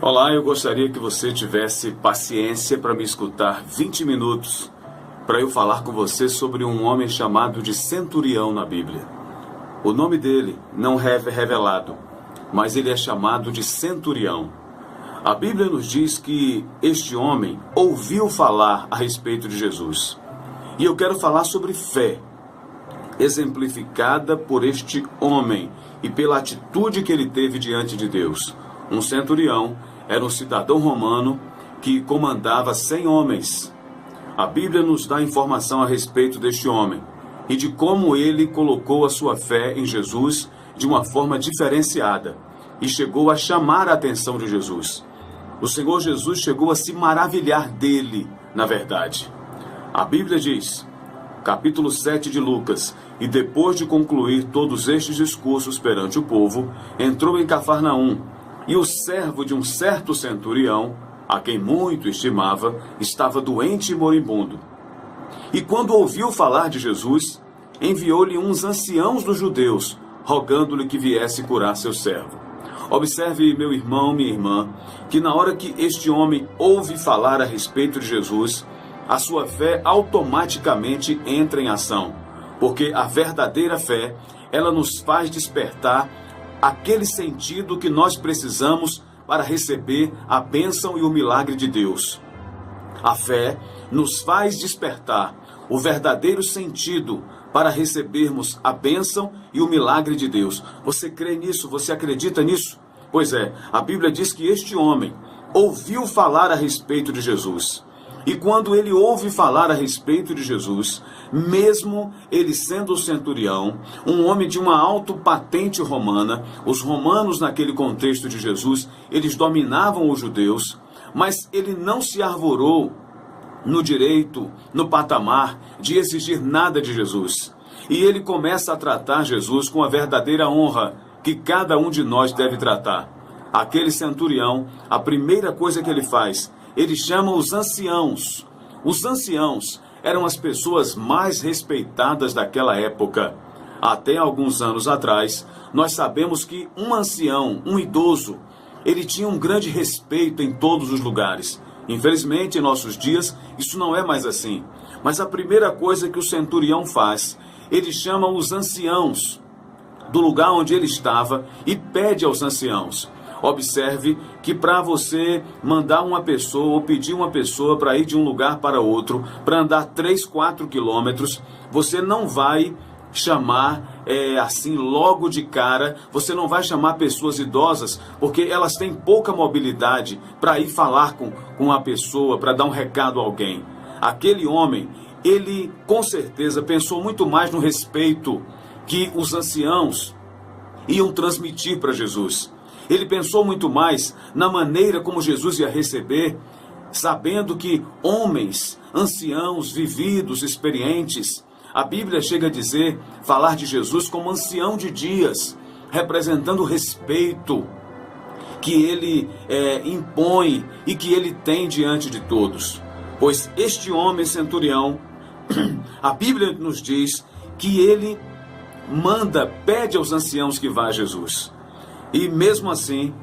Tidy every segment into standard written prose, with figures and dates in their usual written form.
Olá, eu gostaria que você tivesse paciência para me escutar 20 minutos para eu falar com você sobre um homem chamado de Centurião na Bíblia. O nome dele não é revelado, mas ele é chamado de Centurião. A Bíblia nos diz que este homem ouviu falar a respeito de Jesus. E eu quero falar sobre fé, exemplificada por este homem e pela atitude que ele teve diante de Deus. Um centurião era um cidadão romano que comandava 100 homens. A Bíblia nos dá informação a respeito deste homem e de como ele colocou a sua fé em Jesus de uma forma diferenciada e chegou a chamar a atenção de Jesus. O Senhor Jesus chegou a se maravilhar dele, na verdade. A Bíblia diz, capítulo 7 de Lucas, e depois de concluir todos estes discursos perante o povo, entrou em Cafarnaum, e o servo de um certo centurião, a quem muito estimava, estava doente e moribundo. E quando ouviu falar de Jesus, enviou-lhe uns anciãos dos judeus, rogando-lhe que viesse curar seu servo. Observe, meu irmão, minha irmã, que na hora que este homem ouve falar a respeito de Jesus, a sua fé automaticamente entra em ação, porque a verdadeira fé, ela nos faz despertar aquele sentido que nós precisamos para receber a bênção e o milagre de Deus. A fé nos faz despertar o verdadeiro sentido para recebermos a bênção e o milagre de Deus. Você crê nisso? Você acredita nisso? Pois é, a Bíblia diz que este homem ouviu falar a respeito de Jesus. E quando ele ouve falar a respeito de Jesus, mesmo ele sendo centurião, um homem de uma alta patente romana, os romanos naquele contexto de Jesus, eles dominavam os judeus, mas ele não se arvorou no direito, no patamar de exigir nada de Jesus. E ele começa a tratar Jesus com a verdadeira honra que cada um de nós deve tratar. Aquele centurião, a primeira coisa que ele faz, ele chama os anciãos. Os anciãos eram as pessoas mais respeitadas daquela época. Até alguns anos atrás, nós sabemos que um ancião, um idoso, ele tinha um grande respeito em todos os lugares. Infelizmente, em nossos dias, isso não é mais assim. Mas a primeira coisa que o centurião faz, ele chama os anciãos do lugar onde ele estava e pede aos anciãos. Observe que para você mandar uma pessoa ou pedir uma pessoa para ir de um lugar para outro, para andar 3, 4 quilômetros, você não vai chamar assim logo de cara, você não vai chamar pessoas idosas, porque elas têm pouca mobilidade para ir falar com a pessoa, para dar um recado a alguém. Aquele homem, ele com certeza pensou muito mais no respeito que os anciãos iam transmitir para Jesus. Ele pensou muito mais na maneira como Jesus ia receber, sabendo que homens, anciãos, vividos, experientes, a Bíblia chega a dizer, falar de Jesus como ancião de dias, representando o respeito que ele impõe e que ele tem diante de todos. Pois este homem centurião, a Bíblia nos diz que ele pede aos anciãos que vá a Jesus. E mesmo assim,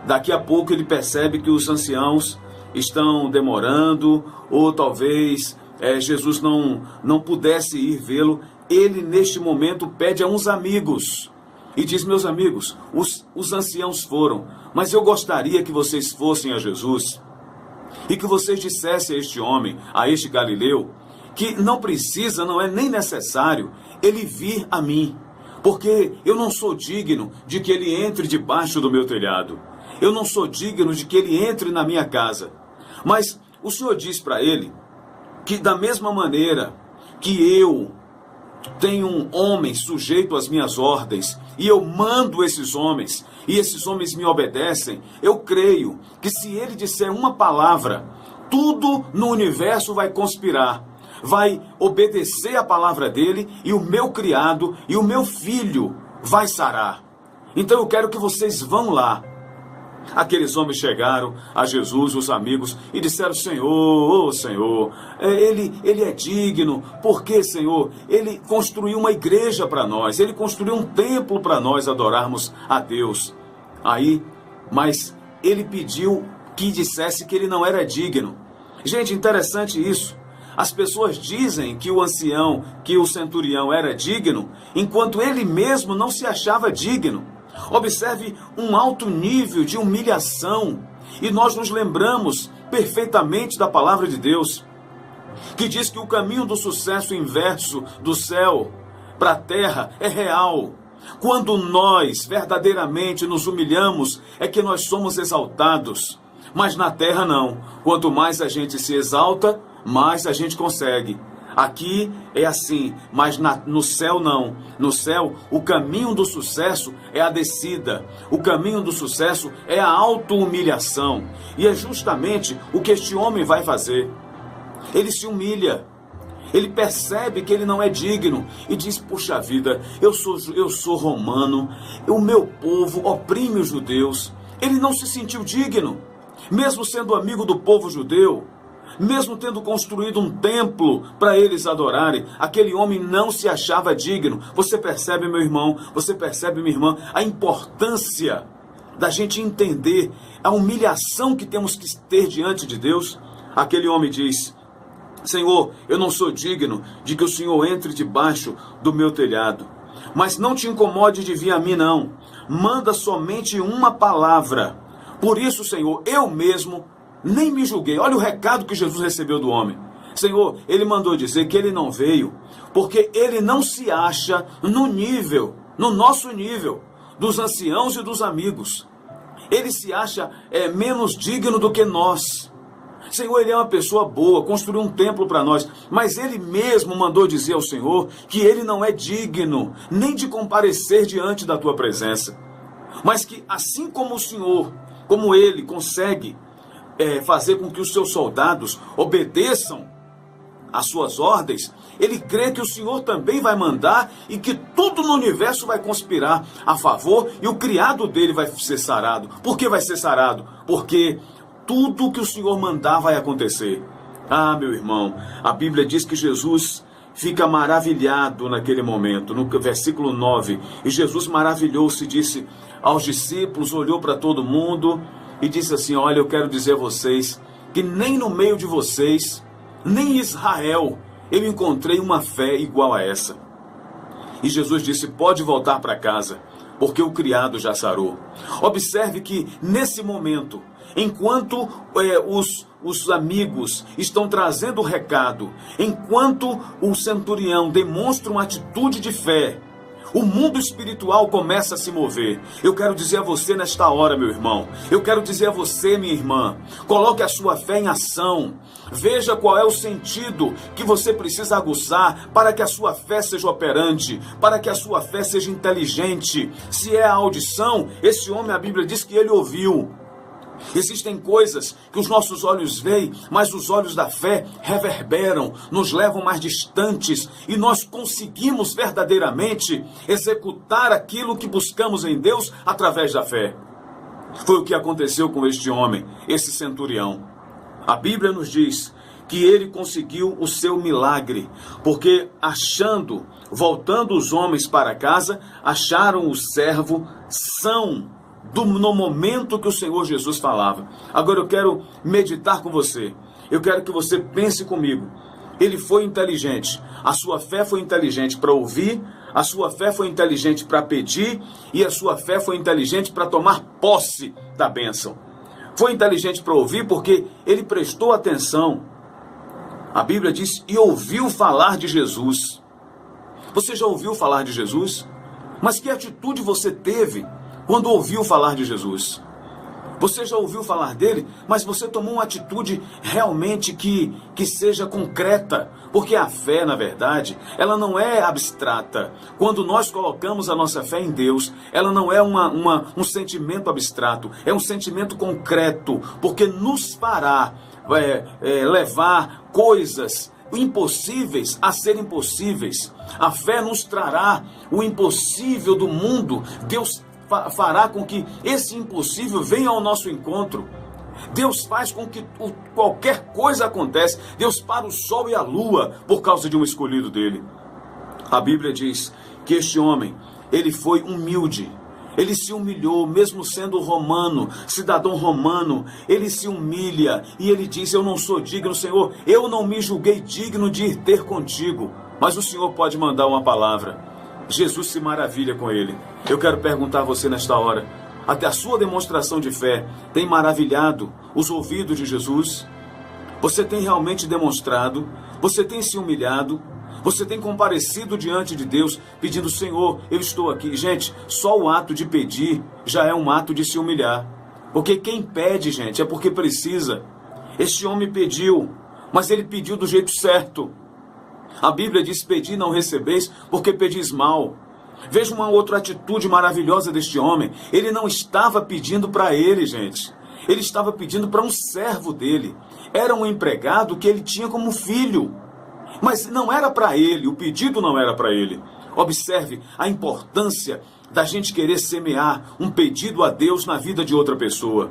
daqui a pouco ele percebe que os anciãos estão demorando, ou talvez Jesus não pudesse ir vê-lo. Ele, neste momento, pede a uns amigos e diz, meus amigos, os anciãos foram, mas eu gostaria que vocês fossem a Jesus e que vocês dissessem a este homem, a este Galileu, que não precisa, não é nem necessário ele vir a mim, porque eu não sou digno de que ele entre debaixo do meu telhado. Eu não sou digno de que ele entre na minha casa. Mas o Senhor diz para ele que da mesma maneira que eu tenho um homem sujeito às minhas ordens, e eu mando esses homens, e esses homens me obedecem, eu creio que se ele disser uma palavra, tudo no universo vai conspirar, vai obedecer a palavra dele, e o meu criado e o meu filho vai sarar. Então eu quero que vocês vão lá. Aqueles homens chegaram a Jesus, os amigos, e disseram, Senhor, Senhor, ele é digno, porque, Senhor, ele construiu uma igreja para nós, ele construiu um templo para nós adorarmos a Deus. Aí, mas ele pediu que dissesse que ele não era digno. Gente, interessante isso. As pessoas dizem que o ancião, que o centurião era digno, enquanto ele mesmo não se achava digno. Observe um alto nível de humilhação. E nós nos lembramos perfeitamente da palavra de Deus, que diz que o caminho do sucesso inverso do céu para a terra é real. Quando nós verdadeiramente nos humilhamos, é que nós somos exaltados. Mas na terra não. Quanto mais a gente se exalta, mais a gente consegue. Aqui é assim, mas no céu não. No céu, o caminho do sucesso é a descida. O caminho do sucesso é a auto-humilhação. E é justamente o que este homem vai fazer. Ele se humilha. Ele percebe que ele não é digno e diz, puxa vida, eu sou romano, o meu povo oprime os judeus. Ele não se sentiu digno, mesmo sendo amigo do povo judeu. Mesmo tendo construído um templo para eles adorarem, aquele homem não se achava digno. Você percebe, meu irmão, você percebe, minha irmã, a importância da gente entender a humilhação que temos que ter diante de Deus? Aquele homem diz, Senhor, eu não sou digno de que o Senhor entre debaixo do meu telhado. Mas não te incomode de vir a mim, não. Manda somente uma palavra. Por isso, Senhor, eu mesmo nem me julguei. Olha o recado que Jesus recebeu do homem. Senhor, ele mandou dizer que ele não veio porque ele não se acha no nosso nível, dos anciãos e dos amigos. Ele se acha menos digno do que nós. Senhor, ele é uma pessoa boa, construiu um templo para nós, mas ele mesmo mandou dizer ao Senhor que ele não é digno nem de comparecer diante da tua presença. Mas que assim como o Senhor, como ele consegue fazer com que os seus soldados obedeçam às suas ordens, ele crê que o Senhor também vai mandar e que tudo no universo vai conspirar a favor e o criado dele vai ser sarado. Por que vai ser sarado? Porque tudo que o Senhor mandar vai acontecer. Ah, meu irmão, a Bíblia diz que Jesus fica maravilhado naquele momento, no versículo 9. E Jesus maravilhou-se, disse aos discípulos, olhou para todo mundo e disse assim, olha, eu quero dizer a vocês que nem no meio de vocês, nem em Israel, eu encontrei uma fé igual a essa. E Jesus disse, pode voltar para casa, porque o criado já sarou. Observe que nesse momento, enquanto os amigos estão trazendo o recado, enquanto o centurião demonstra uma atitude de fé, o mundo espiritual começa a se mover. Eu quero dizer a você nesta hora, meu irmão. Eu quero dizer a você, minha irmã. Coloque a sua fé em ação. Veja qual é o sentido que você precisa aguçar para que a sua fé seja operante, para que a sua fé seja inteligente. Se é a audição, esse homem, a Bíblia diz que ele ouviu. Existem coisas que os nossos olhos veem, mas os olhos da fé reverberam, nos levam mais distantes e nós conseguimos verdadeiramente executar aquilo que buscamos em Deus através da fé. Foi o que aconteceu com este homem, esse centurião. A Bíblia nos diz que ele conseguiu o seu milagre, porque voltando os homens para casa, acharam o servo são, no momento que o Senhor Jesus falava. Agora eu quero meditar com você. Eu quero que você pense comigo. Ele foi inteligente. A sua fé foi inteligente para ouvir, a sua fé foi inteligente para pedir e a sua fé foi inteligente para tomar posse da bênção. Foi inteligente para ouvir porque ele prestou atenção. A Bíblia diz, e ouviu falar de Jesus. Você já ouviu falar de Jesus? Mas que atitude você teve quando ouviu falar de Jesus? Você já ouviu falar dele, mas você tomou uma atitude realmente que seja concreta. Porque a fé, na verdade, ela não é abstrata. Quando nós colocamos a nossa fé em Deus, ela não é um sentimento abstrato, é um sentimento concreto, porque nos fará levar coisas impossíveis a serem possíveis. A fé nos trará o impossível do mundo. Deus fará com que esse impossível venha ao nosso encontro. Deus faz com que qualquer coisa aconteça. Deus para o sol e a lua por causa de um escolhido dele. A Bíblia diz que este homem, ele foi humilde. Ele se humilhou, mesmo sendo romano, cidadão romano, ele se humilha e ele diz: eu não sou digno, Senhor, eu não me julguei digno de ir ter contigo, mas o Senhor pode mandar uma palavra. Jesus se maravilha com ele. Eu quero perguntar a você nesta hora, até a sua demonstração de fé tem maravilhado os ouvidos de Jesus? Você tem realmente demonstrado? Você tem se humilhado? Você tem comparecido diante de Deus, pedindo: Senhor, eu estou aqui. Gente, só o ato de pedir já é um ato de se humilhar. Porque quem pede, gente, é porque precisa. Este homem pediu, mas ele pediu do jeito certo. A Bíblia diz: pedi não recebeis, porque pedis mal. Veja uma outra atitude maravilhosa deste homem. Ele não estava pedindo para ele, gente. Ele estava pedindo para um servo dele. Era um empregado que ele tinha como filho. Mas não era para ele, o pedido não era para ele. Observe a importância da gente querer semear um pedido a Deus na vida de outra pessoa.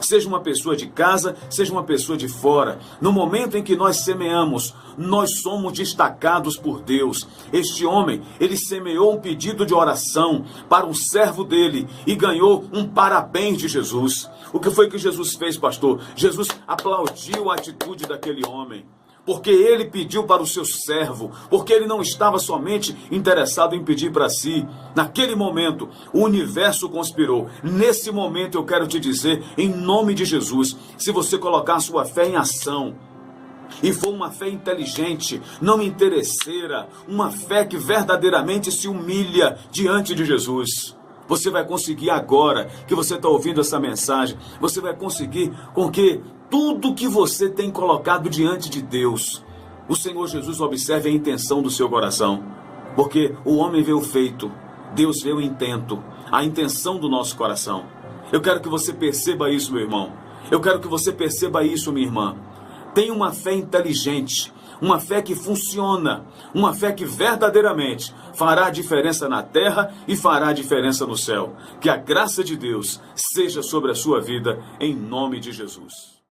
Seja uma pessoa de casa, seja uma pessoa de fora. No momento em que nós semeamos, nós somos destacados por Deus. Este homem, ele semeou um pedido de oração para um servo dele e ganhou um parabéns de Jesus. O que foi que Jesus fez, pastor? Jesus aplaudiu a atitude daquele homem. Porque ele pediu para o seu servo, porque ele não estava somente interessado em pedir para si. Naquele momento, o universo conspirou. Nesse momento eu quero te dizer, em nome de Jesus, se você colocar a sua fé em ação, e for uma fé inteligente, não interesseira, uma fé que verdadeiramente se humilha diante de Jesus, você vai conseguir agora que você está ouvindo essa mensagem, você vai conseguir com que tudo que você tem colocado diante de Deus, o Senhor Jesus observe a intenção do seu coração. Porque o homem vê o feito, Deus vê o intento, a intenção do nosso coração. Eu quero que você perceba isso, meu irmão. Eu quero que você perceba isso, minha irmã. Tenha uma fé inteligente, uma fé que funciona, uma fé que verdadeiramente fará a diferença na terra e fará a diferença no céu. Que a graça de Deus seja sobre a sua vida, em nome de Jesus.